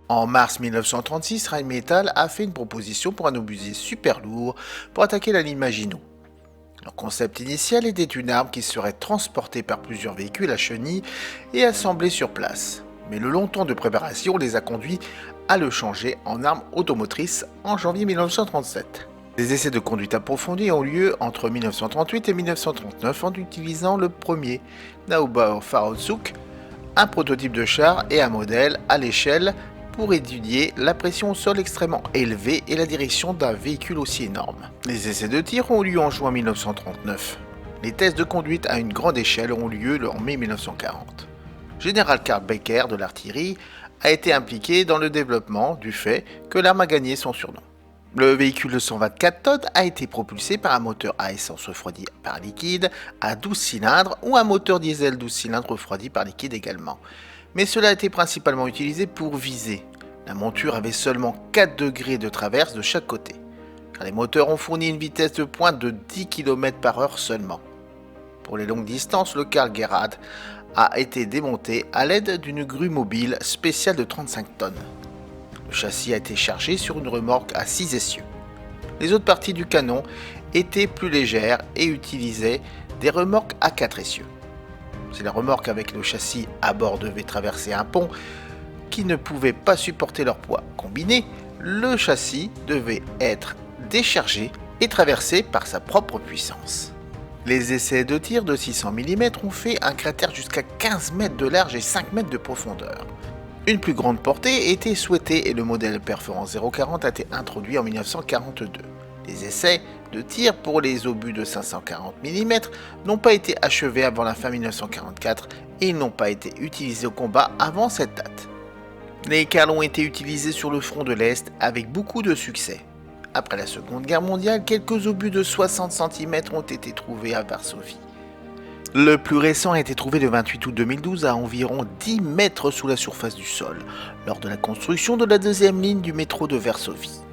En mars 1936, Rheinmetall a fait une proposition pour un obusier super lourd pour attaquer la ligne Maginot. Leur concept initial était une arme qui serait transportée par plusieurs véhicules à chenilles et assemblée sur place. Mais le long temps de préparation les a conduits à le changer en arme automotrice en janvier 1937. Des essais de conduite approfondis ont lieu entre 1938 et 1939 en utilisant le premier Neubauer Fahrzeug, un prototype de char et un modèle à l'échelle pour étudier la pression au sol extrêmement élevée et la direction d'un véhicule aussi énorme. Les essais de tir ont lieu en juin 1939. Les tests de conduite à une grande échelle ont lieu en mai 1940. Général Karl Becker de l'artillerie a été impliqué dans le développement du fait que l'arme a gagné son surnom. Le véhicule de 124 tonnes a été propulsé par un moteur à essence refroidi par liquide à 12 cylindres ou un moteur diesel 12 cylindres refroidi par liquide également. Mais cela a été principalement utilisé pour viser. La monture avait seulement 4 degrés de traverse de chaque côté, car les moteurs ont fourni une vitesse de pointe de 10 km/h seulement. Pour les longues distances, le Karl Gerhard a été démonté à l'aide d'une grue mobile spéciale de 35 tonnes. Le châssis a été chargé sur une remorque à 6 essieux. Les autres parties du canon étaient plus légères et utilisaient des remorques à 4 essieux. Si la remorque avec le châssis à bord devait traverser un pont qui ne pouvait pas supporter leur poids combiné, le châssis devait être déchargé et traversé par sa propre puissance. Les essais de tir de 600 mm ont fait un cratère jusqu'à 15 mètres de large et 5 mètres de profondeur. Une plus grande portée était souhaitée et le modèle perforant 040 a été introduit en 1942. Les essais de tir pour les obus de 540 mm n'ont pas été achevés avant la fin 1944 et ils n'ont pas été utilisés au combat avant cette date. Les Karl ont été utilisés sur le front de l'Est avec beaucoup de succès. Après la Seconde Guerre mondiale, quelques obus de 60 cm ont été trouvés à Varsovie. Le plus récent a été trouvé le 28 août 2012 à environ 10 mètres sous la surface du sol, lors de la construction de la deuxième ligne du métro de Varsovie.